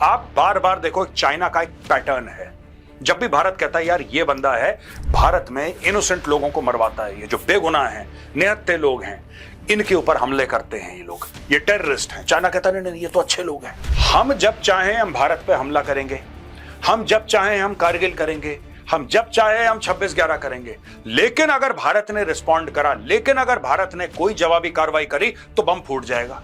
आप बार बार देखो, चाइना का एक पैटर्न है। जब भी भारत कहता है यार ये बंदा है, भारत में इनोसेंट लोगों को मरवाता है, ये जो बेगुनाह हैं, निहत्थे लोग हैं, इनके ऊपर हमले करते हैं, ये लोग, ये टेररिस्ट हैं। चाइना कहता है नहीं, ये तो अच्छे लोग हैं। हम जब चाहें हम भारत पे हमला करेंगे, हम जब चाहें हम कारगिल करेंगे, हम जब चाहे हम 26/11 करेंगे। लेकिन अगर भारत ने रिस्पॉन्ड करा, लेकिन अगर भारत ने कोई जवाबी कार्रवाई करी तो बम फूट जाएगा।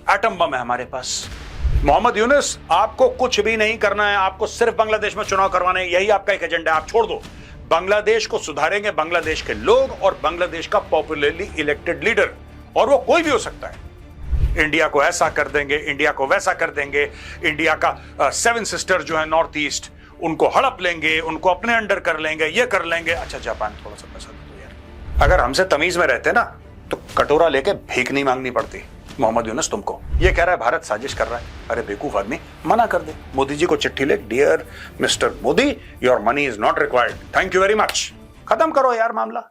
एटम बम है हमारे पास। मोहम्मद यूनुस, आपको कुछ भी नहीं करना है, आपको सिर्फ बांग्लादेश में चुनाव करवाने हैं, यही आपका एक एजेंडा है। आप छोड़ दो, बांग्लादेश को सुधारेंगे बांग्लादेश के लोग और बांग्लादेश का पॉपुलरली इलेक्टेड लीडर, और वो कोई भी हो सकता है। इंडिया को ऐसा कर देंगे, इंडिया को वैसा कर देंगे, इंडिया का 7 सिस्टर जो है नॉर्थ ईस्ट, उनको हड़प लेंगे, उनको अपने अंडर कर लेंगे, ये कर लेंगे। अच्छा जापान थोड़ा सा पैसा दे दो यार। अगर हमसे तमीज में रहते ना तो कटोरा लेके भीख नहीं मांगनी पड़ती। मोहम्मद यूनुस तुमको ये कह रहा है भारत साजिश कर रहा है, अरे बेवकूफ आदमी, मना कर दे। मोदी जी को चिट्ठी लिख, dear Mister Modi, your money is not required, thank you very much. खत्म करो यार मामला।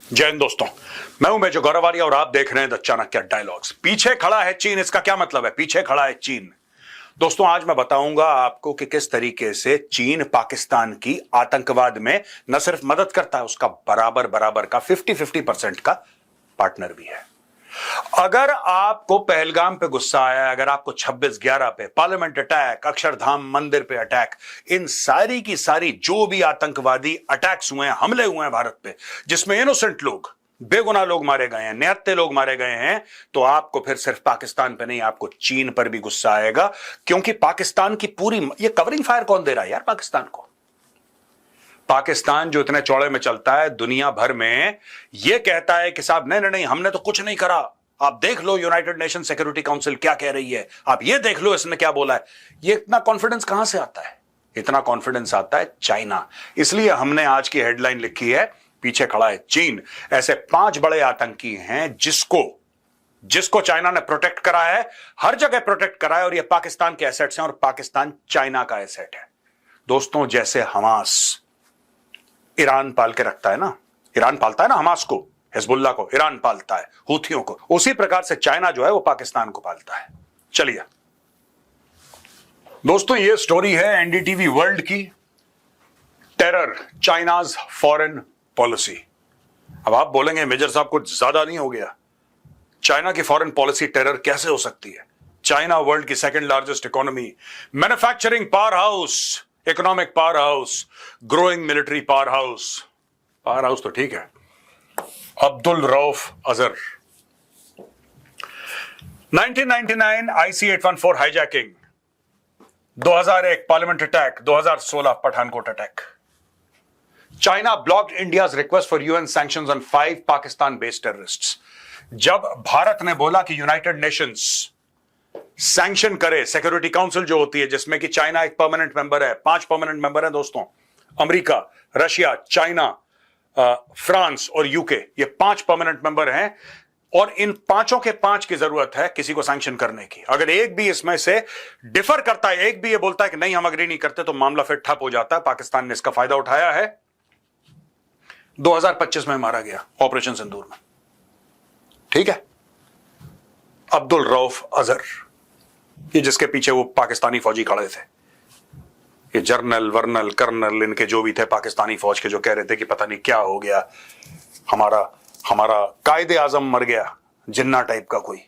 जय हिंद दोस्तों, मैं हूं मेजर गौरव आर्य और आप देख रहे हैं द चाणक्य डायलॉग्स। पीछे खड़ा है चीन, इसका क्या मतलब है? पीछे खड़ा है चीन। दोस्तों आज मैं बताऊंगा आपको कि किस तरीके से चीन पाकिस्तान की आतंकवाद में न सिर्फ मदद करता है, उसका बराबर का 50-50% का पार्टनर भी है। अगर आपको पहलगाम पे गुस्सा आया, अगर आपको 26/11 पे, पार्लियामेंट अटैक, अक्षरधाम मंदिर पे अटैक, इन सारी की सारी जो भी आतंकवादी अटैक्स हुए हैं, हमले हुए हैं भारत पे, जिसमें इनोसेंट लोग, बेगुनाह लोग मारे गए हैं, निहत्थे लोग मारे गए हैं, तो आपको फिर सिर्फ पाकिस्तान पे नहीं, आपको चीन पर भी गुस्सा आएगा। क्योंकि पाकिस्तान की पूरी ये कवरिंग फायर कौन दे रहा है यार पाकिस्तान को? पाकिस्तान जो इतने चौड़े में चलता है, दुनिया भर में यह कहता है कि साहब नहीं, हमने तो कुछ नहीं करा, आप देख लो यूनाइटेड नेशन सिक्योरिटी काउंसिल क्या कह रही है, आप ये देख लो इसने क्या बोला है। ये इतना कॉन्फिडेंस कहां से आता है? इतना कॉन्फिडेंस आता है चाइना। इसलिए हमने आज की हेडलाइन लिखी है, पीछे खड़ा है चीन। ऐसे 5 बड़े आतंकी हैं जिसको चाइना ने प्रोटेक्ट करा है, हर जगह प्रोटेक्ट करा है, और ये पाकिस्तान के एसेट्स हैं और पाकिस्तान चाइना का एसेट है। दोस्तों जैसे हमास ईरान पाल के रखता है ना, ईरान पालता है ना हमास को, हिजबुल्लाह को ईरान पालता है, हूथियों को, उसी प्रकार से चाइना जो है वो पाकिस्तान को पालता है। चलिए दोस्तों, ये स्टोरी है एनडीटीवी वर्ल्ड की, टेरर चाइनाज फॉरेन पॉलिसी। अब आप बोलेंगे मेजर साहब कुछ ज्यादा नहीं हो गया? चाइना की फॉरेन पॉलिसी टेरर कैसे हो सकती है? चाइना वर्ल्ड की 2nd largest economy, manufacturing power house, economic power house, growing military power house तो ठीक है। Abdul Rauf Azhar, 1999 IC-814 hijacking, 2001 parliament attack, 2016 Pathankot attack. China blocked India's request for UN sanctions on 5 Pakistan based terrorists. जब भारत ने बोला कि यूनाइटेड नेशंस सैंक्शन करे, security council जो होती है जिसमें कि चाइना एक परमानेंट मेंबर है, 5 परमानेंट मेंबर हैं दोस्तों, अमेरिका, रशिया, चाइना, फ्रांस और यूके, ये 5 परमानेंट मेंबर हैं, और इन 5 के 5 की जरूरत है किसी को सैंक्शन करने की। अगर एक भी इसमें से डिफर करता है, एक भी ये बोलता है कि नहीं हम अग्री नहीं करते, तो मामला फिर ठप हो जाता है। पाकिस्तान ने इसका फायदा उठाया है, 2025 में मारा गया ऑपरेशन सिंदूर में, ठीक है। अब्दुल रऊफ अजहर, ये जिसके पीछे वो पाकिस्तानी फौजी खड़े थे, ये जर्नल वर्नल कर्नल इनके जो भी थे पाकिस्तानी फौज के, जो कह रहे थे कि पता नहीं क्या हो गया, हमारा कायदे आजम मर गया, जिन्ना टाइप का कोई,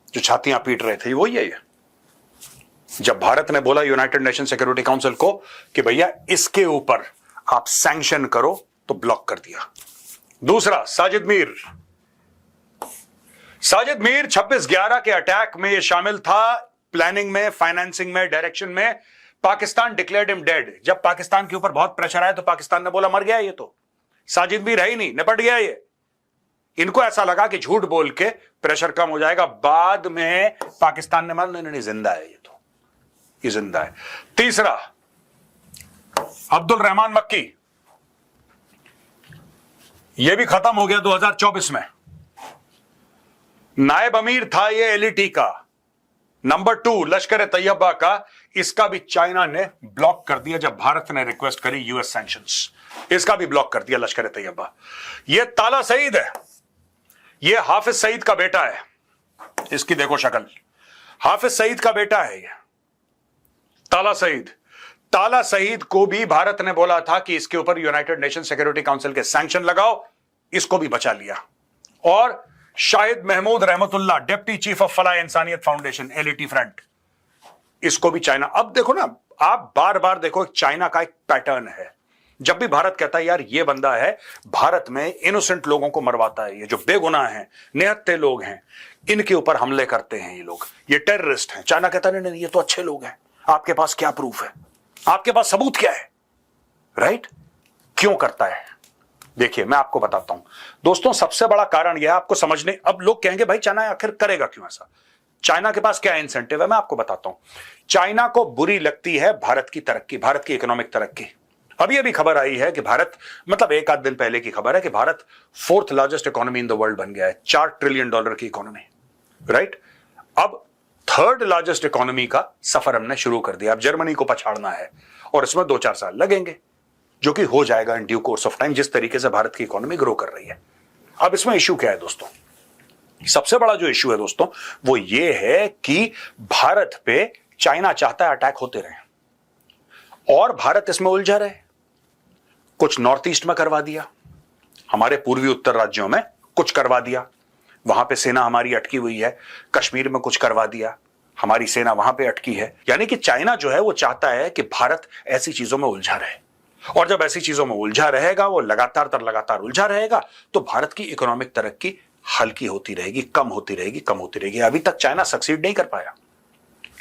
जो छातियां पीट रहे थे, वही है ये। जब भारत ने बोला यूनाइटेड नेशन सिक्योरिटी काउंसिल को कि भैया इसके ऊपर आप सैंक्शन करो, तो ब्लॉक कर दिया। दूसरा, साजिद मीर 26/11 के अटैक में ये शामिल था, प्लानिंग में, फाइनेंसिंग में, डायरेक्शन में। Pakistan declared him dead. जब पाकिस्तान के ऊपर बहुत प्रेशर आया तो पाकिस्तान ने बोला मर गया ये, तो साजिद मीर है ही नहीं, निपट गया ये। इनको ऐसा लगा कि झूठ बोल के प्रेशर कम हो जाएगा, बाद में पाकिस्तान ने मान नहीं जिंदा है ये, तो ये जिंदा है। तीसरा, अब्दुल रहमान मक्की, ये भी खत्म हो गया 2024 में। नायब अमीर था ये एलईटी का, नंबर 2, लश्कर तैयबा का, इसका भी चाइना ने ब्लॉक कर दिया जब भारत ने रिक्वेस्ट करी यूएस सैंक्शंस। इसका भी ब्लॉक कर दिया लश्कर तैयबा। यह ताला सईद है, यह हाफिज सईद का बेटा है, इसकी देखो शक्ल, हाफिज सईद का बेटा है यह ताला सईद। ताला सईद को भी भारत ने बोला था कि इसके ऊपर यूनाइटेड नेशन सिक्योरिटी काउंसिल के सैंक्शन लगाओ, इसको भी बचा लिया। और शाहिद महमूद रहमतुल्लाह, डिप्टी चीफ ऑफ फलाह इंसानियत फाउंडेशन एलईटी फ्रंट, इसको भी चाइना। अब देखो ना, आप बार बार देखो, चाइना का एक पैटर्न है, जब भी भारत कहता है यार ये बंदा है भारत में इनोसेंट लोगों को मरवाता है, ये जो बेगुनाह हैं, निहत्थे लोग हैं, इनके ऊपर हमले करते हैं ये लोग, ये टेररिस्ट हैं, चाइना कहता नहीं नहीं ये तो अच्छे लोग हैं, आपके पास क्या प्रूफ है, आपके पास सबूत क्या है, राइट? क्यों करता है? देखिए मैं आपको बताता हूं दोस्तों, सबसे बड़ा कारण यह आपको समझने, अब लोग कहेंगे भाई चाइना आखिर करेगा क्यों ऐसा, चाइना के पास क्या इंसेंटिव है, मैं आपको बताता हूं। चाइना को बुरी लगती है भारत की तरक्की, भारत की इकोनॉमिक तरक्की। अभी अभी खबर आई है कि भारत, मतलब एक आध दिन पहले की खबर है कि Bharat 4th largest economy in the world बन गया है, $4 ट्रिलियन की इकोनॉमी, राइट? अब 3rd लार्जेस्ट इकोनॉमी का सफर हमने शुरू कर दिया, अब जर्मनी को पछाड़ना है और इसमें 2-4 साल लगेंगे, जो कि हो जाएगा in due course of time, जिस तरीके से भारत की इकोनॉमी ग्रो कर रही है। अब इसमें इश्यू क्या है दोस्तों? सबसे बड़ा जो इश्यू है दोस्तों वो ये है कि भारत पे चाइना चाहता है अटैक होते रहे और भारत इसमें उलझा रहे। कुछ नॉर्थ ईस्ट में करवा दिया, हमारे पूर्वी उत्तर राज्यों में कुछ करवा दिया, वहां पे सेना हमारी अटकी हुई है, कश्मीर में कुछ करवा दिया, हमारी सेना वहां पे अटकी है। यानी कि चाइना जो है वो चाहता है कि भारत ऐसी चीजों में उलझा रहे, और जब ऐसी चीजों में उलझा रहेगा, वो लगातार उलझा रहेगा, तो भारत की इकोनॉमिक तरक्की हल्की होती रहेगी, कम होती रहेगी। अभी तक चाइना सक्सीड नहीं कर पाया।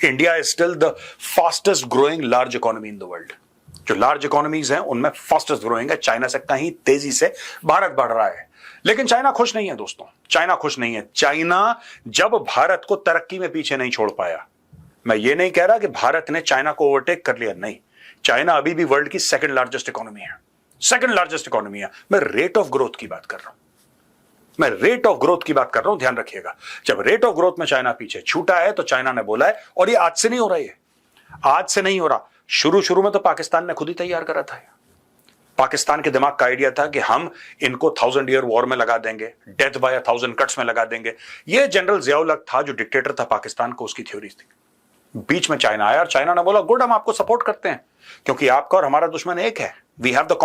India is still the fastest growing large economy in the world. जो लार्ज इकोनॉमीज हैं उनमें फास्टेस्ट ग्रोइंग है, चाइना से कहीं तेजी से भारत बढ़ रहा है। लेकिन चाइना खुश नहीं है दोस्तों, चाइना खुश नहीं है। चाइना जब भारत को तरक्की में पीछे नहीं छोड़ पाया, मैं ये नहीं कह रहा कि भारत ने चाइना को ओवरटेक कर लिया, नहीं, चाइना अभी भी वर्ल्ड की 2nd लार्जेस्ट इकोनॉमी है, 2nd लार्जेस्ट इकोनॉमी है। मैं रेट ऑफ ग्रोथ की बात कर रहा हूं, ध्यान रखिएगा। जब रेट ऑफ ग्रोथ में चाइना पीछे छूटा है तो चाइना ने बोला है, और ये आज से नहीं हो रहा है, आज से नहीं हो रहा, शुरू में तो पाकिस्तान ने खुद ही तैयार करा था। पाकिस्तान के दिमाग का आइडिया था कि हम इनको 1000 ईयर वॉर में लगा देंगे, डेथ बाय 1000 कट्स में लगा देंगे। ये जनरल जियाउल हक था जो डिक्टेटर था पाकिस्तान को, उसकी थ्योरी थी। बीच में चाइना आया और चाइना ने बोला गुड, हम आपको सपोर्ट करते हैं, क्योंकि आपका और हमारा दुश्मन एक है, we have the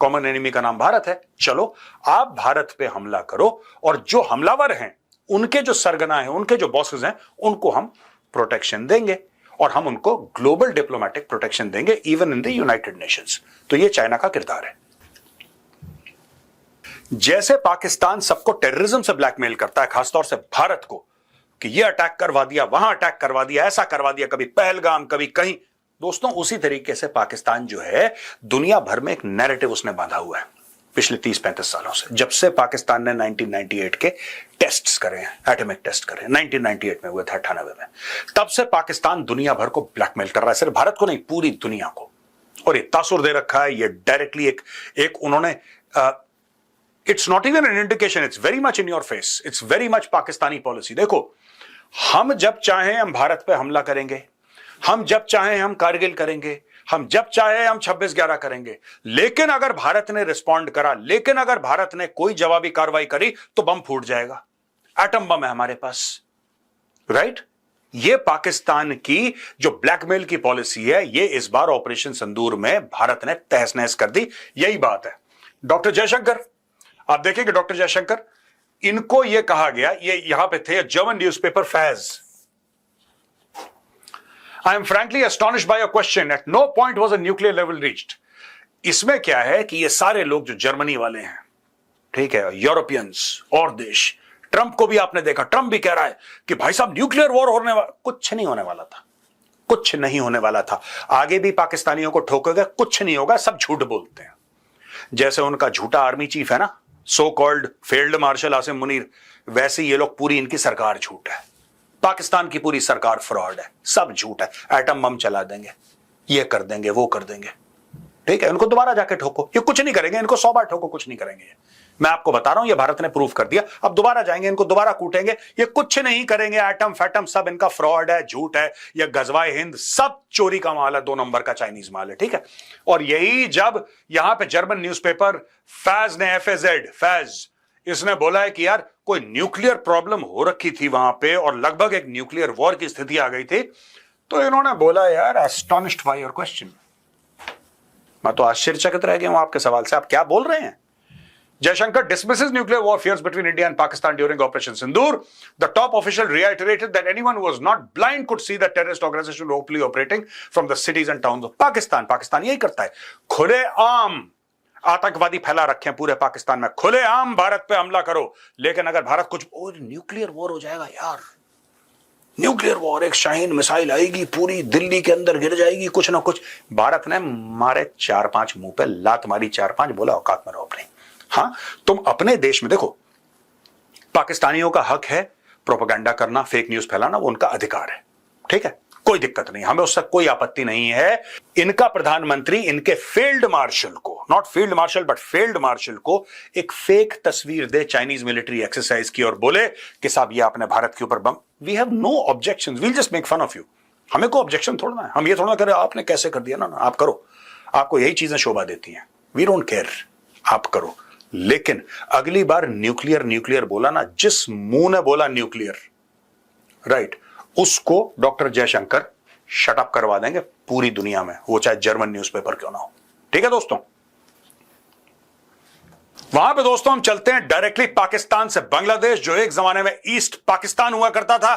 common enemy का नाम भारत है। चलो आप भारत पे हमला करो, और जो हमलावर हैं उनके जो सरगना है, उनके जो बॉसेस हैं, उनको हम प्रोटेक्शन देंगे, और हम उनको ग्लोबल डिप्लोमेटिक प्रोटेक्शन देंगे, even in the United Nations. तो ये चाइना का किरदार है। जैसे पाकिस्तान सबको टेररिज्म से ब्लैकमेल करता है, खासतौर से भारत को, कि ये अटैक करवा दिया, वहां अटैक करवा दिया, ऐसा करवा दिया, कभी पहलगाम, कभी कहीं, दोस्तों उसी तरीके से पाकिस्तान जो है दुनिया भर में एक नैरेटिव उसने बांधा हुआ है पिछले 30-35 सालों से। जब से पाकिस्तान ने 1998 के टेस्ट्स करे हैं, एटॉमिक टेस्ट करे, 1998 में हुए थे, 98 में, तब से पाकिस्तान दुनिया भर को ब्लैकमेल कर रहा है, सिर्फ भारत को नहीं, पूरी दुनिया को। और ये तासुर दे रखा है, ये डायरेक्टली एक उन्होंने, it's not even an indication, it's very much in your face, it's very much Pakistani policy. देखो, हम जब चाहें हम भारत पे हमला करेंगे, हम जब चाहें हम कारगिल करेंगे, हम जब चाहे हम 26/11 करेंगे, लेकिन अगर भारत ने रिस्पॉन्ड करा, लेकिन अगर भारत ने कोई जवाबी कार्रवाई करी तो बम फूट जाएगा, एटम बम है हमारे पास, राइट? ये पाकिस्तान की जो ब्लैकमेल की पॉलिसी है, ये इस बार ऑपरेशन सिंदूर में भारत ने तहस नहस कर दी। यही बात है। डॉक्टर जयशंकर, आप देखेंगे डॉक्टर जयशंकर, इनको यह कहा गया, ये यहां पे थे, German newspaper Faiz, I am frankly astonished by your question. At no point was a nuclear level reached. इसमें क्या है कि ये सारे लोग जो जर्मनी वाले हैं, ठीक है, यूरोपियंस और देश, ट्रंप को भी आपने देखा, ट्रंप भी कह रहा है कि भाई साहब न्यूक्लियर वॉर होने वाला, कुछ नहीं होने वाला था, कुछ नहीं होने वाला था। आगे भी पाकिस्तानियों को ठोकोगे, कुछ नहीं होगा, सब झूठ बोलते हैं। जैसे उनका झूठा आर्मी चीफ है ना, so called field marshal Asim Munir, वैसे ये लोग, पूरी इनकी सरकार झूठ है, पाकिस्तान की पूरी सरकार फ्रॉड है, सब झूठ है, एटम बम चला देंगे, ये कर देंगे, वो कर देंगे, ठीक है, इनको दोबारा जाके ठोको, ये कुछ नहीं करेंगे, इनको 100 बार ठोको, कुछ नहीं करेंगे, मैं आपको बता रहा हूं, ये भारत ने प्रूव कर दिया। अब दोबारा जाएंगे, इनको दोबारा कूटेंगे, ये कुछ नहीं करेंगे। एटम फैटम सब इनका फ्रॉड है, झूठ है, ये गजवाए हिंद सब चोरी का माल है, 2 नंबर का चाइनीज माल है, ठीक है। और यही जब यहां पे जर्मन न्यूज़पेपर फैज ने फैज इसने बोला है कि यार कोई न्यूक्लियर प्रॉब्लम हो रखी थी वहां पे और लगभग एक न्यूक्लियर वॉर की स्थिति आ गई थी, तो इन्होंने बोला यार एस्टोनिश्ड बाय योर क्वेश्चन। मैं तो आश्चर्यचकित रह गया हूं आपके सवाल से, आप क्या बोल रहे हैं। Jaishankar dismisses nuclear war fears between India and Pakistan during Operation Sindoor. The top official reiterated that anyone who was not blind could see that terrorist organization openly operating from the cities and towns of Pakistan. Pakistan यही करता है, खुलेआम आतंकवादी फैला रखे हैं पूरे पाकिस्तान में, खुलेआम भारत पे हमला करो। लेकिन अगर भारत कुछ न्यूक्लियर वॉर हो जाएगा यार, न्यूक्लियर वॉर, एक शाहीन मिसाइल आएगी पूरी दिल्ली के अंदर गिर जाएगी, कुछ ना कुछ। भारत ने मारे 4-5 मुंह पे लात मारी, 4-5 बोला औकात में रहो अपनी। हाँ, तुम अपने देश में देखो, पाकिस्तानियों का हक है प्रोपेगेंडा करना, फेक न्यूज फैलाना, वो उनका अधिकार है, ठीक है, कोई दिक्कत नहीं, हमें उससे कोई आपत्ति नहीं है। इनका प्रधानमंत्री इनके फील्ड मार्शल को, not field marshal but field marshal को, एक फेक तस्वीर दे चाइनीज मिलिट्री एक्सरसाइज की और बोले कि साहब ये आपने भारत के ऊपर bomb, we have no objections, we'll just make fun of you. हमें कोई ऑब्जेक्शन थोड़ा है, हम ये थोड़ा करें आपने कैसे कर दिया, ना आप करो, आपको यही चीजें शोभा देती हैं, वी डोंट केयर, आप करो। लेकिन अगली बार न्यूक्लियर बोला ना, जिस मुंह ने बोला न्यूक्लियर, राइट, उसको डॉक्टर जयशंकर शट अप करवा देंगे पूरी दुनिया में, वो चाहे जर्मन न्यूज़पेपर क्यों ना हो, ठीक है दोस्तों। वहां पे दोस्तों हम चलते हैं डायरेक्टली पाकिस्तान से बांग्लादेश, जो एक जमाने में ईस्ट पाकिस्तान हुआ करता था,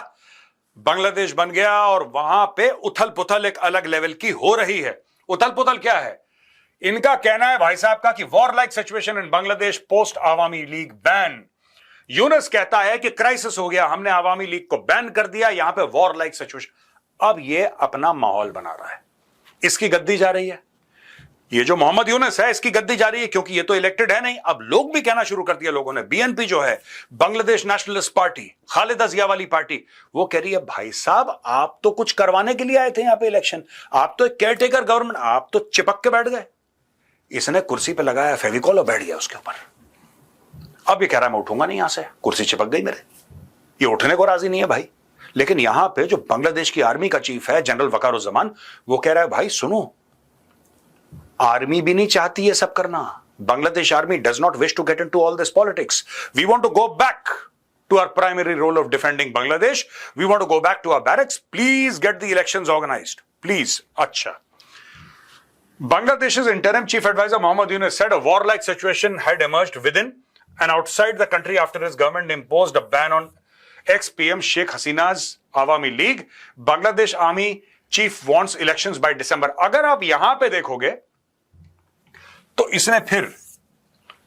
बांग्लादेश बन गया और वहां पे उथल पुथल एक अलग लेवल की हो रही है। उथल पुथल क्या है, इनका कहना है भाई साहब का कि war like situation in Bangladesh post Awami league ban. Yunus कहता है कि क्राइसिस हो गया, हमने आवामी लीग को बैन कर दिया, यहां पे वॉर लाइक सिचुएशन। अब ये अपना माहौल बना रहा है, इसकी गद्दी जा रही है, ये जो मोहम्मद यूनुस है इसकी गद्दी जा रही है, क्योंकि ये तो इलेक्टेड है नहीं। अब लोग भी कहना शुरू कर दिया लोगों ने, बीएनपी जो है बांग्लादेश नेशनलिस्ट पार्टी, खालिदा जिया वाली पार्टी, वो कह रही है भाई साहब आप तो कुछ करवाने के लिए आए थे यहां पे इलेक्शन, आप तो एक केयरटेकर गवर्नमेंट, आप तो चिपक के बैठ गए। इसने कुर्सी पे लगाया फेविकॉल और बैठ गया उसके ऊपर। अब ये कह रहा है मैं उठूंगा नहीं यहां से, कुर्सी चिपक गई मेरे, ये उठने को राजी नहीं है भाई। लेकिन यहां पे जो बांग्लादेश की आर्मी का चीफ है जनरल वकारुज्जमान, वो कह रहा है भाई सुनो, आर्मी भी नहीं चाहती ये सब करना, Bangladesh army does not wish to get into all this politics, we want to go back to our primary role of defending Bangladesh, we want to go back to our barracks, please get the elections organised please. अच्छा, Bangladesh's interim chief advisor Mohammad Yunus said a war-like situation had emerged within and outside the country after his government imposed a ban on ex-PM Sheikh Hasina's Awami League. Bangladesh Army chief wants elections by December. अगर आप यहां पे देखोगे तो इसने फिर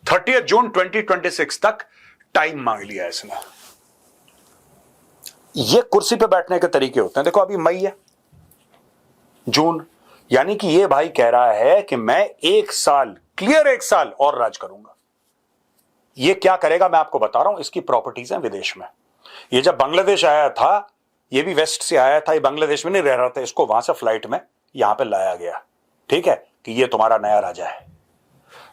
30 जून 2026 तक time मांग लिया है इसने। ये कुर्सी पे बैठने के तरीके होते हैं। देखो अभी मई है, जून, यानी कि ये भाई कह रहा है कि मैं 1 साल, क्लियर 1 साल और राज करूंगा। ये क्या करेगा मैं आपको बता रहा हूं, इसकी प्रॉपर्टीज हैं विदेश में। ये जब बांग्लादेश आया था, ये भी वेस्ट से आया था, ये बांग्लादेश में नहीं रह रहा था, इसको वहां से फ्लाइट में यहां पे लाया गया, ठीक है, कि ये तुम्हारा नया राजा है।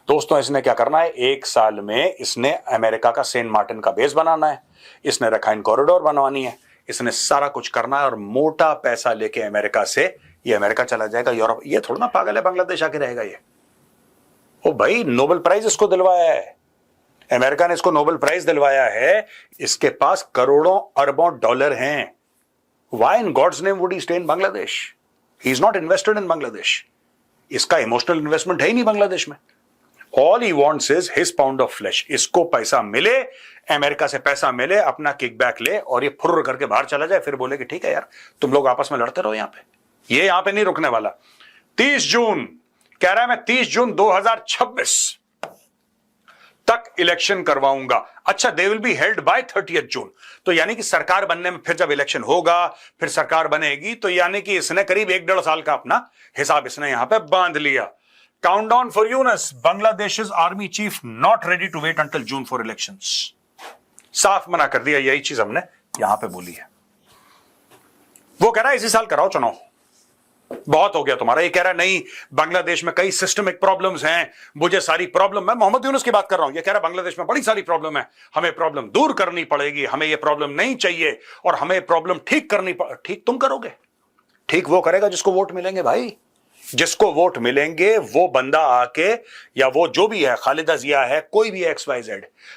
दोस्तों इसने क्या करना है, 1 साल में इसने अमेरिका का सेंट मार्टिन का बेस बनाना है, इसने रखाइन कॉरिडोर बनवानी है, इसने सारा कुछ करना है और मोटा पैसा लेके अमेरिका से ये अमेरिका चला जाएगा, यूरोप। ये थोड़ा ना पागल है बांग्लादेश आके रहेगा ये। ओ भाई, नोबेल प्राइज इसको दिलवाया है, अमेरिका ने इसको नोबेल प्राइज दिलवाया है, इसके पास करोड़ों अरबों डॉलर हैं। Why in God's name would he stay in Bangladesh? He is not invested in Bangladesh, इसका इमोशनल इन्वेस्टमेंट है ही नहीं बांग्लादेश में। All he wants is his pound of flesh, इसको पैसा मिले, अमेरिका से पैसा मिले, अपना किकबैक ले और ये फुर्र करके बाहर चला जाए, फिर बोले कि ठीक है यार तुम लोग आपस में लड़ते रहो यहां पे। ये यहां पे नहीं रुकने वाला। 30 जून कह रहा है, मैं 30 जून 2026 तक इलेक्शन करवाऊंगा। अच्छा, they will be held by 30 जून, तो यानी कि सरकार बनने में फिर जब इलेक्शन होगा, फिर सरकार बनेगी, तो यानी कि इसने करीब 1-1.5 साल का अपना हिसाब इसने यहां पे बांध लिया। Countdown for Yunus, Bangladesh army chief not ready to wait until June for elections. साफ मना कर दिया, यही चीज हमने यहां पे बोली है। वो कह रहा है इसी साल कराओ चुनाव, बहुत हो गया तुम्हारा। ये कह रहा है नहीं, बांग्लादेश में कई सिस्टमिक प्रॉब्लम्स हैं, मुझे सारी प्रॉब्लम, मैं मोहम्मद यूनुस की बात कर रहा हूं, ये कह रहा है बांग्लादेश में बड़ी सारी प्रॉब्लम है, हमें प्रॉब्लम दूर करनी पड़ेगी, हमें ये प्रॉब्लम नहीं चाहिए और हमें प्रॉब्लम ठीक करनी ठीक तुम करोगे? ठीक वो करेगा जिसको वोट मिलेंगे भाई। जिसको वोट मिलेंगे वो बंदा आके, या वो जो भी है, खालिदा जिया है, कोई भी XYZ,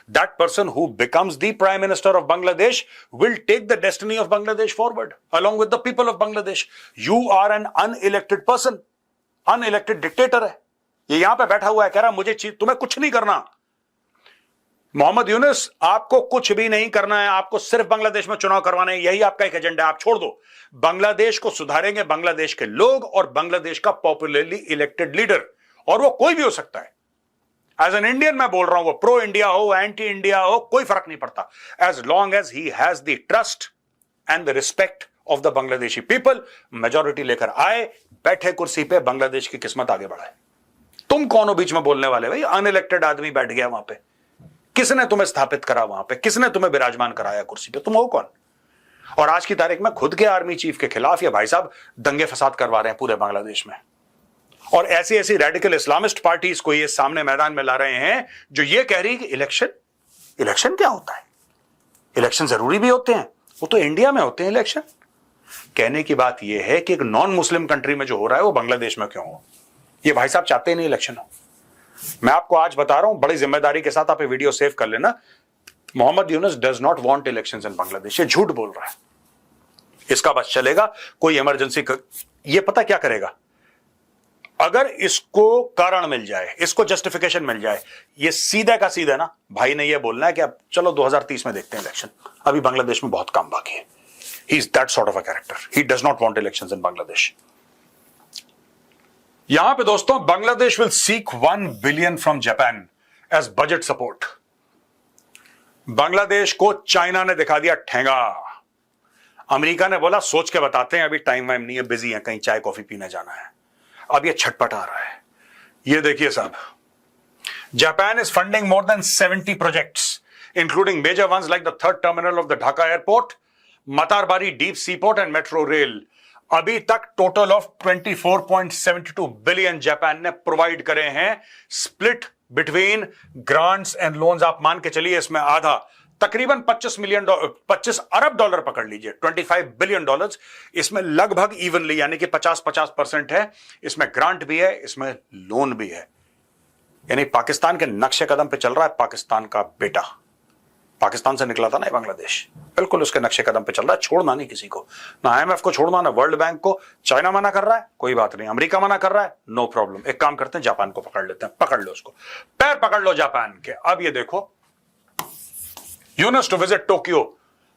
that person who becomes the prime minister of Bangladesh will take the destiny of Bangladesh forward along with the people of Bangladesh. You are an unelected person, unelected dictator है ये, यहां पे बैठा हुआ है, कह रहा मुझे तुम्हें कुछ नहीं करना। मोहम्मद यूनुस, आपको कुछ भी नहीं करना है, आपको सिर्फ बांग्लादेश में चुनाव करवाने हैं, यही आपका एक एजेंडा है, आप छोड़ दो। बांग्लादेश को सुधारेंगे बांग्लादेश के लोग और बांग्लादेश का पॉपुलरली इलेक्टेड लीडर, और वो कोई भी हो सकता है। एज एन इंडियन मैं बोल रहा हूं, वो प्रो इंडिया हो, एंटी इंडिया हो, कोई फर्क नहीं पड़ता, as long as he has the trust and the respect of the Bangladeshi people. Majority लेकर आए, बैठे कुर्सी पे, बांग्लादेश की किस्मत आगे बढ़ाए। तुम कौन हो बीच में बोलने वाले भाई? अनइलेक्टेड आदमी बैठ गया वहां पे, किसने तुम्हें स्थापित करा वहां पे? किसने तुम्हें विराजमान कराया कुर्सी पे? तुम हो कौन? और आज की तारीख में खुद के आर्मी चीफ के खिलाफ ये भाई साहब दंगे फसाद करवा रहे हैं पूरे बांग्लादेश में, और ऐसी ऐसी रेडिकल इस्लामिस्ट पार्टीज को ये सामने मैदान में ला रहे हैं जो ये कह रही है कि इलेक्शन क्या होता है, इलेक्शन जरूरी भी होते हैं, वो तो इंडिया में होते हैं इलेक्शन। कहने की बात यह है कि एक नॉन मुस्लिम कंट्री में जो हो रहा है वो बांग्लादेश में क्यों हो? ये भाई साहब चाहते ही नहीं इलेक्शन हो। मैं आपको आज बता रहा हूं, बड़ी जिम्मेदारी के साथ आप ये वीडियो सेव कर लेना। Mohammad Yunus does not want elections in Bangladesh, ये झूठ बोल रहा है। इसका बस चलेगा कोई इमरजेंसी ये पता क्या करेगा, अगर इसको कारण मिल जाए, इसको जस्टिफिकेशन मिल जाए, ये सीधा का सीधा ना भाई ने ये बोलना है कि अब चलो 2030 में देखते हैं इलेक्शन, अभी बांग्लादेश में बहुत काम बाकी है। He is that sort of a character, he does not want elections in Bangladesh. यहां पे दोस्तों, Bangladesh will seek 1 billion from Japan as budget support. Bangladesh को चाइना ने दिखा दिया ठेंगा। अमेरिका ने बोला सोच के बताते हैं, अभी टाइम वाइम नहीं है, बिजी है, कहीं चाय कॉफी पीने जाना है। अब ये छटपटा रहा है। ये देखिए साहब, Japan is funding more than 70 projects including major ones like the 3rd terminal of the Dhaka airport, Matarbari deep sea port and metro rail. अभी तक टोटल ऑफ 24.72 बिलियन जापान ने प्रोवाइड करे हैं, split between grants and loans. आप मान के चलिए इसमें आधा, तकरीबन 25 अरब डॉलर पकड़ लीजिए, 25 बिलियन डॉलर्स, इसमें लगभग इवनली यानी कि 50-50% है, इसमें ग्रांट भी है, इसमें लोन भी है। यानी पाकिस्तान के नक्शे कदम पे चल रहा है पाकिस्तान का बेटा। पाकिस्तान से निकला था ना बांग्लादेश, बिल्कुल उसके नक्शे कदम पे चल रहा है, छोड़ना नहीं किसी को, ना IMF को छोड़ना, ना वर्ल्ड बैंक को। चाइना मना कर रहा है, कोई बात नहीं, अमेरिका मना कर रहा है, नो प्रॉब्लम, एक काम करते हैं जापान को पकड़ लेते हैं, पकड़ लो उसको, पैर पकड़ लो जापान के। अब ये देखो, Yunus to visit Tokyo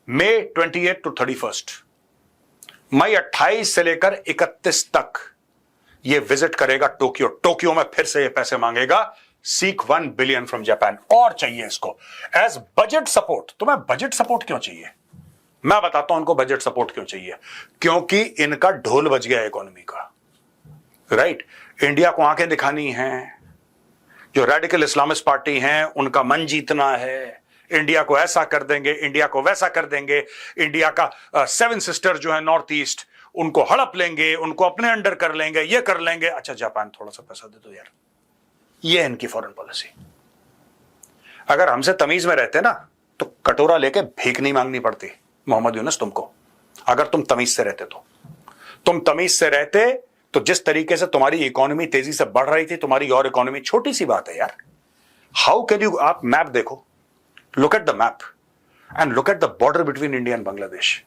May 28 to 31, May 28 से लेकर 31 तक ये विजिट करेगा टोक्यो। टोक्यो में फिर से ये पैसे मांगेगा, सीक 1 बिलियन फ्रॉम जापान, और चाहिए इसको एज बजट सपोर्ट। तुम्हें बजट सपोर्ट क्यों चाहिए? मैं बताता हूं उनको बजट सपोर्ट क्यों चाहिए। क्योंकि इनका ढोल बज गया इकोनॉमी का, राइट। इंडिया को आंखें दिखानी है, जो रेडिकल इस्लामिस्ट पार्टी हैं उनका मन जीतना है, इंडिया को ऐसा कर देंगे, इंडिया को वैसा कर देंगे, इंडिया का 7 सिस्टर जो है नॉर्थ ईस्ट, उनको हड़प लेंगे, उनको अपने अंडर कर लेंगे, ये कर लेंगे। अच्छा जापान थोड़ा सा पैसा दे दो यार, ये है इनकी फॉरेन पॉलिसी। अगर हमसे तमीज में रहते ना तो कटोरा लेके भीख नहीं मांगनी पड़ती मोहम्मद यूनुस तुमको। अगर तुम तमीज से रहते तो, तुम तमीज से रहते तो जिस तरीके से तुम्हारी इकोनॉमी तेजी से बढ़ रही थी, तुम्हारी और इकोनॉमी, छोटी सी बात है यार, हाउ कैन यू, आप मैप देखो, look at the map and look at the border between India and Bangladesh.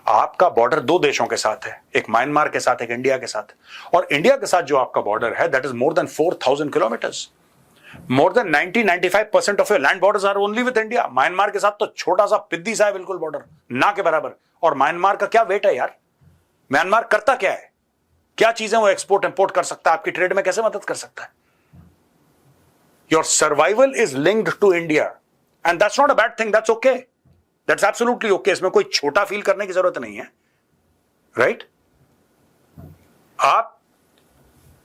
आपका बॉर्डर 2 देशों के साथ है, एक म्यांमार के साथ, एक इंडिया के साथ, और इंडिया के साथ जो आपका बॉर्डर है that is more than 4000 kilometres. More than 90-95% of your land borders are only with India. Myanmar के साथ तो छोटा सा पिद्दी सा है बिल्कुल बॉर्डर, ना के बराबर। और म्यांमार का क्या वेट है यार? म्यांमार करता क्या है? क्या चीजें वो एक्सपोर्ट इंपोर्ट कर सकता है, आपकी ट्रेड में कैसे मदद कर सकता है? Your survival is linked to India and that's not a bad thing, that's okay, that's absolutely okay. इसमें कोई छोटा फील करने की जरूरत नहीं है, राइट। आप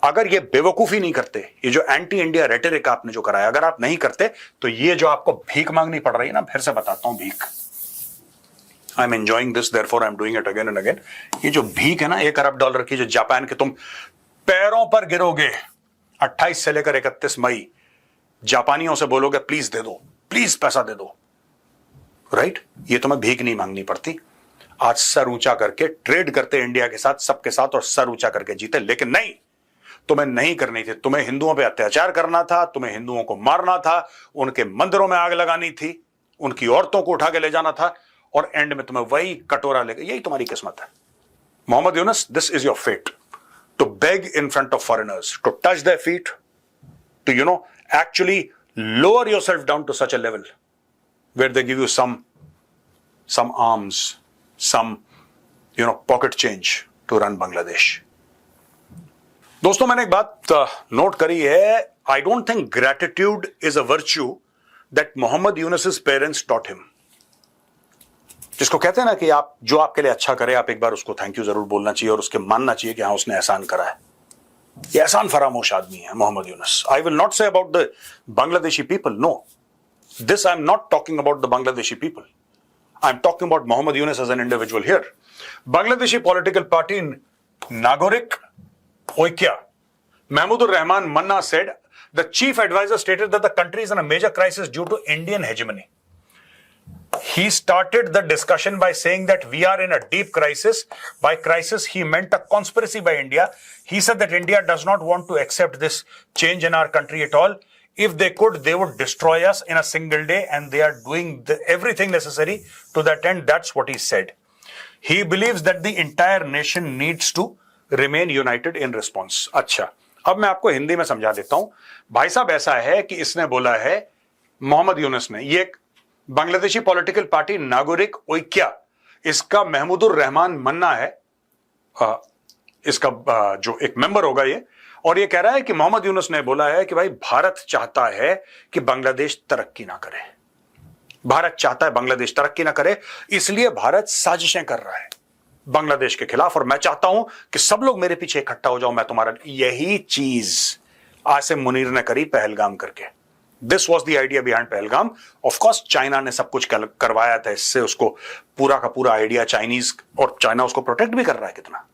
अगर ये बेवकूफी नहीं करते, ये जो एंटी इंडिया रेटरिक आपने जो कराया, अगर आप नहीं करते तो ये जो आपको भीख मांगनी पड़ रही है ना, फिर से बताता हूं भीख, I am enjoying this, therefore I am doing it again and again. ये जो भीख है ना $1 अरब की, जो जापान के तुम पैरों पर गिरोगे 28 से लेकर 31 मई, जापानियों से बोलोगे प्लीज दे दो, प्लीज पैसा दे दो, राइट? ये तुम्हें भीख नहीं मांगनी पड़ती। आज सर ऊंचा करके ट्रेड करते इंडिया के साथ, सबके साथ, और सर ऊंचा करके जीते। लेकिन नहीं, तुम्हें नहीं करनी थी। तुम्हें हिंदुओं पे अत्याचार करना था, तुम्हें हिंदुओं को मारना था, उनके मंदिरों में आग लगानी थी, उनकी औरतों को उठा के ले जाना था, और एंड में तुम्हें वही कटोरा लेकर, यही तुम्हारी किस्मत है। Mohammad Yunus, this is your fate, to beg in front of foreigners, to touch their feet, to actually lower yourself down to such a level where they give you some arms, some pocket change to run Bangladesh. दोस्तों, मैंने एक बात note करी है। I don't think gratitude is a virtue that Mohammed Yunus's parents taught him. जिसको कहते हैं ना कि आप जो आपके लिए अच्छा करे, आप एक बार उसको थैंक यू जरूर बोलना चाहिए और उसके मानना चाहिए कि हाँ उसने एहसान करा है। ये एहसान फरामोश आदमी है Mohammad Yunus. I will not say about the Bangladeshi people, no, this I am not talking about the Bangladeshi people, I am talking about Mohammad Yunus as an individual here. Bangladeshi political party Nagorik Oikya, Mahmoodur Rahman Manna said the chief advisor stated that the country is in a major crisis due to Indian hegemony. He started the discussion by saying that we are in a deep crisis. By crisis, he meant a conspiracy by India. He said that India does not want to accept this change in our country at all. If they could, they would destroy us in a single day, and they are doing everything necessary to that end. That's what he said. He believes that the entire nation needs to remain united in response. अच्छा, अब मैं आपको हिंदी में समझा देता हूं। भाई साहब, ऐसा है कि इसने बोला है, मोहम्मद यूनुस ने, ये बांग्लादेशी पॉलिटिकल पार्टी नागरिक ओइक्या, इसका महमूदुर रहमान मन्ना है, इसका जो एक मेंबर होगा ये, और ये कह रहा है कि मोहम्मद यूनुस ने बोला है कि भाई भारत चाहता है कि बांग्लादेश तरक्की ना करे, भारत चाहता है बांग्लादेश तरक्की ना करे, इसलिए भारत साजिशें कर रहा है बांग्लादेश के खिलाफ, और मैं चाहता हूं कि सब लोग मेरे पीछे इकट्ठा हो जाओ, मैं तुम्हारा। यही चीज आसिम मुनीर ने करी पहलगाम करके। This was the idea behind Pahalgam. Of course China ने सब कुछ करवाया था इससे, उसको पूरा का पूरा आइडिया चाइनीज, और चाइना उसको प्रोटेक्ट भी कर रहा है। कितना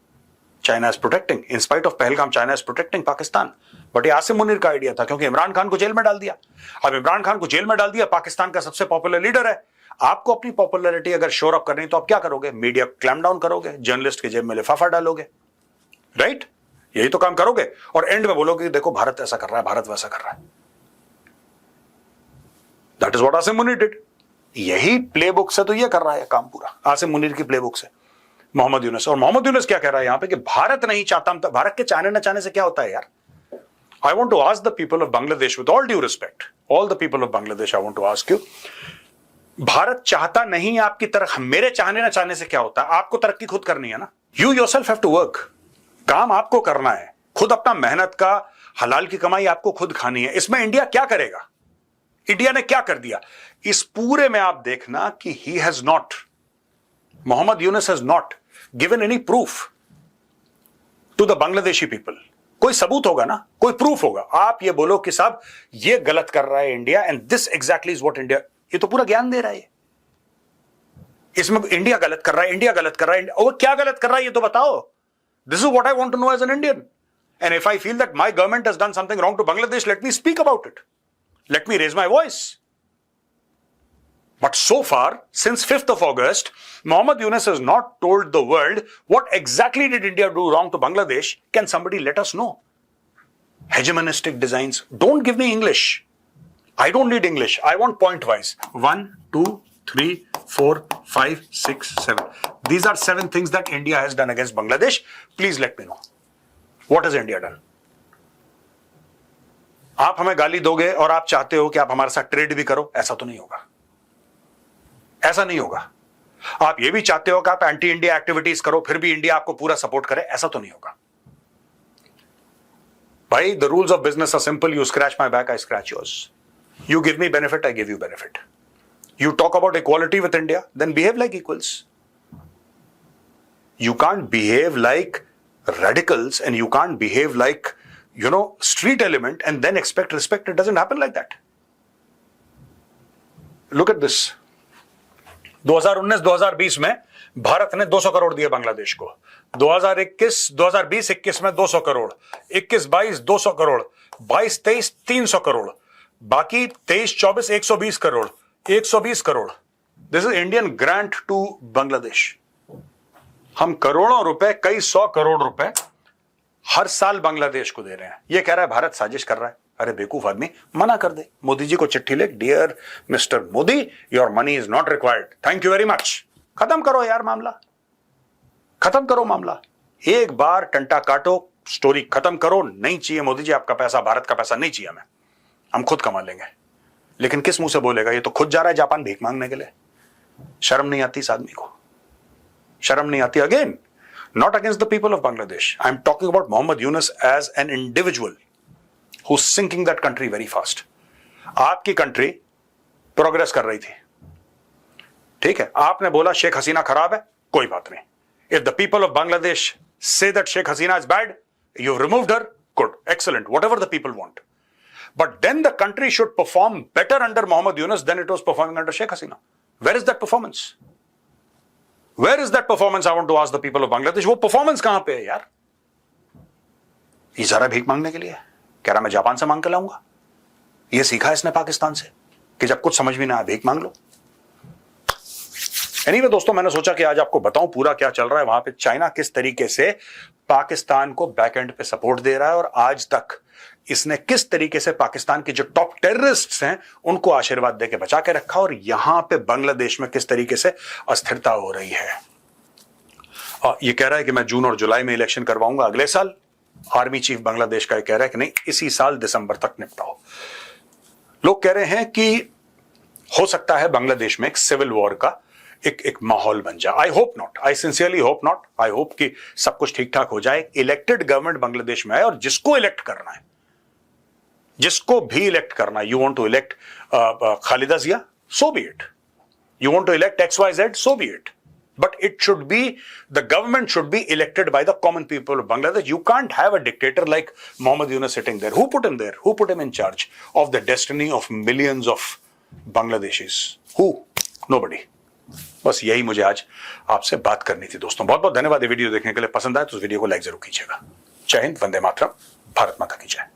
China is protecting, in spite of Pahalgam, China is protecting Pakistan. But ये आसिम मुनीर का आइडिया था, क्योंकि इमरान खान को जेल में डाल दिया। अब इमरान खान को जेल में डाल दिया, पाकिस्तान का सबसे पॉपुलर लीडर है। आपको अपनी पॉपुलैरिटी अगर शोर अप करनी तो आप क्या करोगे? मीडिया क्लैम डाउन करोगे, जर्नलिस्ट के जेब में लिफाफा डालोगे, राइट? यही तो काम करोगे, और एंड में बोलोगे देखो भारत ऐसा कर रहा है, भारत वैसा कर रहा है। That is what Asim Munir did. यही प्लेबुक से तो ये कर रहा है काम पूरा, आसिम मुनीर की प्लेबुक से मोहम्मद यूनुस। और मोहम्मद यूनुस क्या कह रहा है यहां पे कि भारत नहीं चाहता। तो भारत के चाहने न चाहने से क्या होता है यार? I want to ask the people of Bangladesh, with all due respect, all the people of Bangladesh, I want to ask you, Bharat चाहता नहीं आपकी तरफ, मेरे चाहने ना चाहने से क्या होता है? आपको तरक्की खुद करनी है ना। You yourself have to work, काम आपको करना है, खुद अपना मेहनत का हलाल की कमाई आपको खुद खानी है। इसमें इंडिया क्या करेगा? इंडिया ने क्या कर दिया इस पूरे में? आप देखना कि he has not, Mohammad Yunus has not given any proof to the Bangladeshi people. कोई सबूत होगा ना, कोई प्रूफ होगा। आप ये बोलो कि साहब ये गलत कर रहा है India, and this exactly is what India, ये तो पूरा ज्ञान दे रहा है। इसमें इंडिया गलत कर रहा है, इंडिया गलत कर रहा है, और क्या गलत कर रहा है ये तो बताओ। This is what I want to know as an Indian, and if I feel that my government has done something wrong to Bangladesh, let me speak about it, let me raise my voice. But so far, since 5th of August, Mohammed Yunus has not told the world what exactly did India do wrong to Bangladesh. Can somebody let us know? Hegemonistic designs. Don't give me English. I don't need English. I want point-wise. 1, 2, 3, 4, 5, 6, 7. These are 7 things that India has done against Bangladesh. Please let me know. What has India done? आप हमें गाली दोगे और आप चाहते हो कि आप हमारे साथ ट्रेड भी करो, ऐसा तो नहीं होगा। ऐसा नहीं होगा। आप ये भी चाहते हो कि आप एंटी इंडिया एक्टिविटीज करो, फिर भी इंडिया आपको पूरा सपोर्ट करे, ऐसा तो नहीं होगा। भाई, the rules of business are simple. You scratch my back, I scratch yours. You give me benefit, I give you benefit. You talk about equality with India, then behave like equals. You can't behave like radicals, and you can't behave like, street element and then expect respect. It doesn't happen like that. Look at this. 2019-2020 में भारत ने 200 करोड़ दिए बांग्लादेश को, 2020-21 में 200 करोड़, 21-22 200 करोड़, 22-23 300 करोड़, बाकी 23-24 120 crore, 120 crore. This is Indian grant to Bangladesh. हम करोड़ों रुपए, कई 100 करोड़ रुपए हर साल बांग्लादेश को दे रहे हैं। यह कह रहा है भारत साजिश कर रहा है। अरे बेवकूफ आदमी, मना कर दे। मोदी जी को चिट्ठी लिख, dear Mister Modi, your money is not required, thank you very much. खत्म करो यार मामला, खत्म करो मामला। एक बार टंटा काटो, स्टोरी खत्म करो। नहीं चाहिए मोदी जी आपका पैसा, भारत का पैसा नहीं चाहिए हमें, हम खुद कमा लेंगे। लेकिन किस मुंह से बोलेगा? ये तो खुद जा रहा है जापान भीख मांगने के लिए। शर्म नहीं आती इस आदमी को, शर्म नहीं आती। Again, not against the people of Bangladesh. I'm talking about Mohammed Yunus as an individual who's sinking that country very fast. आपकी कंट्री प्रोग्रेस कर रही थी, ठीक है, आपने बोला शेख हसीना खराब है, कोई बात नहीं। If the people of Bangladesh say that Sheikh Hasina is bad, you've removed her, good, excellent, whatever the people want. But then the country should perform better under Mohammed Yunus than it was performing under Sheikh Hasina. Where is that performance? Where is that performance? I want to ask the people of Bangladesh. वो performance कहां पे है यार? ये जरा भीख मांगने के लिए कह रहा मैं जापान से मांग के लाऊंगा। ये सीखा इसने पाकिस्तान से कि जब कुछ समझ भी ना आए भीख मांग लो। Anyway, दोस्तों, मैंने सोचा कि आज आपको बताऊं पूरा क्या चल रहा है वहां पे। चाइना किस तरीके से पाकिस्तान को बैकएंड पे सपोर्ट दे रहा है और आज तक इसने किस तरीके से पाकिस्तान के जो टॉप टेररिस्ट्स हैं उनको आशीर्वाद देके बचा के रखा, और यहां पे बांग्लादेश में किस तरीके से अस्थिरता हो रही है। ये कह रहा है कि मैं जून और जुलाई में इलेक्शन करवाऊंगा अगले साल। आर्मी चीफ बांग्लादेश का कह रहा है कि नहीं, इसी साल दिसंबर तक निपटाओ। लोग कह रहे हैं कि हो सकता है बांग्लादेश में एक सिविल वॉर का एक माहौल बन जाए। I hope not, I sincerely hope not. I hope कि सब कुछ ठीक ठाक हो जाए, इलेक्टेड गवर्नमेंट बांग्लादेश में है, और जिसको इलेक्ट करना है, जिसको भी इलेक्ट करना है, you want to elect Khaleda Zia, so be it. You want to elect XYZ, so be it. But it should be, the government should be elected by the common people of Bangladesh. You can't have a dictator like Mohammed Yunus sitting there. Who put him there? Who put him in charge of the destiny of millions of Bangladeshis? Who? Nobody. बस यही मुझे आज आपसे बात करनी थी दोस्तों। बहुत बहुत धन्यवाद ये वीडियो देखने के लिए। पसंद आए तो उस वीडियो को लाइक जरूर कीजिएगा। जय हिंद, वंदे मातरम, भारत माता की जय।